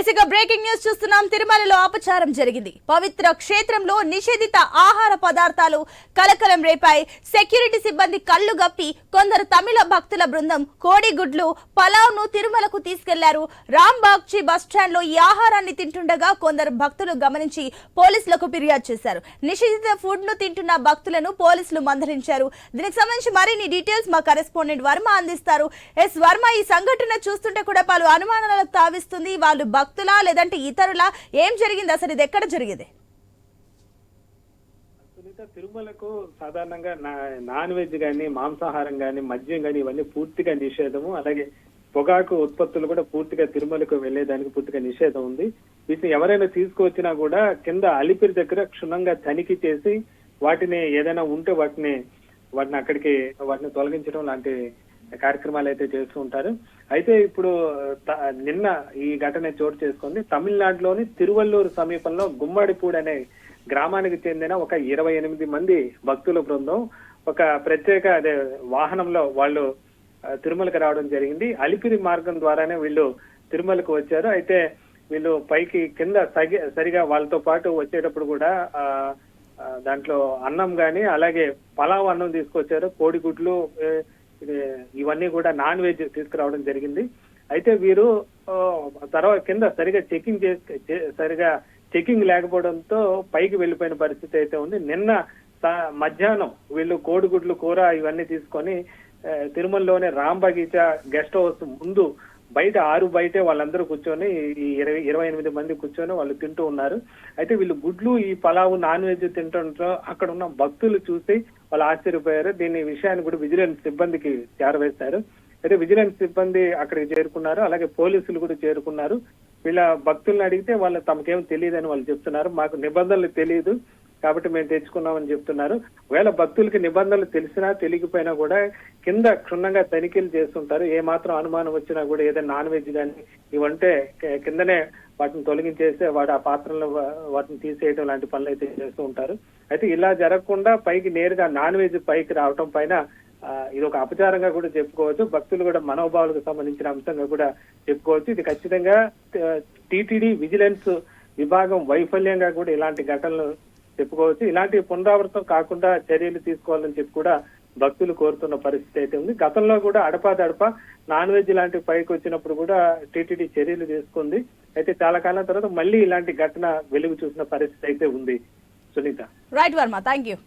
ఇక breaking news చూస్తున్నాం. తిరుమలలో అపచారం జరిగింది. పవిత్ర క్షేత్రంలో నిషేధిత ఆహార పదార్థాలు కలకలం రేపాయి. సెక్యూరిటీ సిబ్బంది కళ్లు గప్పి కొందరు తమిళ భక్తుల బృందం కోడిగుడ్లు పలావ్ను తిరుమలకు తీసుకెళ్లారు. రాంబాగ్చి బస్టాండ్ లో ఈ ఆహారాన్ని తింటుండగా కొందరు భక్తులు గమనించి పోలీసులకు ఫిర్యాదు చేశారు. నిషేధిత ఫుడ్ ను తింటున్న భక్తులను పోలీసులు మందలించారు. దీనికి సంబంధించి మరిన్ని డీటెయిల్స్ మా కరెస్పాండెంట్ వర్మ అందిస్తారు. వర్మ, ఈ సంఘటన చూస్తుంటే కూడా పలు అనుమానాలకు తావిస్తుంది. వాళ్ళు భక్తులా లేదంటే ఇతరులా? ఏం జరిగింది అసలు? ఇది ఎక్కడ జరిగింది? తిరుమలకు సాధారణంగా నాన్ వెజ్ గానీ, మాంసాహారం గానీ, మద్యం గానీ ఇవన్నీ పూర్తిగా నిషేధము. అలాగే పొగాకు ఉత్పత్తులు కూడా పూర్తిగా తిరుమలకు వెళ్లేదానికి పూర్తిగా నిషేధం ఉంది. వీటిని ఎవరైనా తీసుకువచ్చినా కూడా కింద అలిపిరి దగ్గర క్షుణ్ణంగా తనిఖీ చేసి వాటిని ఏదైనా ఉంటే వాటిని వాటిని తొలగించడం లాంటి కార్యక్రమాలు అయితే చేస్తూ ఉంటారు. అయితే ఇప్పుడు నిన్న ఈ ఘటన చోటు చేసుకుంది. తమిళనాడులోని తిరువల్లూరు సమీపంలో గుమ్మడిపూడి అనే గ్రామానికి చెందిన ఒక 28 మంది భక్తుల బృందం ఒక ప్రత్యేక వాహనంలో వాళ్ళు తిరుమలకు రావడం జరిగింది. అలిపిరి మార్గం ద్వారానే వీళ్ళు తిరుమలకు వచ్చారు. అయితే వీళ్ళు పైకి కింద సరిగా వాళ్ళతో పాటు వచ్చేటప్పుడు కూడా దాంట్లో అన్నం గాని అలాగే పలావ్ అన్నం తీసుకొచ్చారు. కోడిగుడ్లు ఇవన్నీ కూడా నాన్ వెజ్ తీసుకురావడం జరిగింది. అయితే వీరు తర్వాత కింద సరిగా చెకింగ్ లేకపోవడంతో పైకి వెళ్లిపోయిన పరిస్థితి అయితే ఉంది. నిన్న మధ్యాహ్నం వీళ్ళు కోడిగుడ్లు కూర ఇవన్నీ తీసుకొని తిరుమలలోనే రాంబగీచా గెస్ట్ హౌస్ ముందు బయటే వాళ్ళందరూ కూర్చొని ఈ 28 మంది కూర్చొని వాళ్ళు తింటూ ఉన్నారు. అయితే వీళ్ళు గుడ్లు ఈ పలావు నాన్ వెజ్ తింటుంటో అక్కడ ఉన్న భక్తులు చూసి వాళ్ళు ఆశ్చర్యపోయారు. దీని విషయాన్ని కూడా విజిలెన్స్ సిబ్బందికి చేరవేశారు. అయితే విజిలెన్స్ సిబ్బంది అక్కడికి చేరుకున్నారు. అలాగే పోలీసులు కూడా చేరుకున్నారు. వీళ్ళ భక్తులను అడిగితే వాళ్ళు తమకేం తెలియదని వాళ్ళు చెప్తున్నారు. మాకు నిబంధనలు తెలియదు కాబట్టి మేము తెచ్చుకున్నామని చెప్తున్నారు. ఒకవేళ భక్తులకి నిబంధనలు తెలిసినా తెలియకపోయినా కూడా కింద క్షుణ్ణంగా తనిఖీలు చేస్తుంటారు. ఏ మాత్రం అనుమానం వచ్చినా కూడా ఏదైనా నాన్ వెజ్ కానీ ఇవంటే కిందనే వాటిని తొలగించేస్తే వాడు ఆ పాత్రలో వాటిని తీసేయడం లాంటి పనులు అయితే చేస్తూ ఉంటారు. అయితే ఇలా జరగకుండా పైకి నేరుగా నాన్ వెజ్ పైకి రావటం పైన ఇది ఒక అపచారంగా కూడా చెప్పుకోవచ్చు. భక్తులు కూడా మనోభావాలకు సంబంధించిన అంశంగా కూడా చెప్పుకోవచ్చు. ఇది ఖచ్చితంగా టీటీడీ విజిలెన్స్ విభాగం వైఫల్యంగా కూడా ఇలాంటి ఘటనలు చెప్పుకోవచ్చు. ఇలాంటి పునరావృతం కాకుండా చర్యలు తీసుకోవాలని చెప్పి కూడా భక్తులు కోరుతున్న పరిస్థితి అయితే ఉంది. గతంలో కూడా అడపా నాన్ వెజ్ లాంటి పైకి వచ్చినప్పుడు కూడా టీటీడీ చర్యలు తీసుకుంది. అయితే చాలా కాలం తర్వాత మళ్ళీ ఇలాంటి ఘటన వెలుగు చూసిన పరిస్థితి అయితే ఉంది. Sunitha. Right Varma, thank you.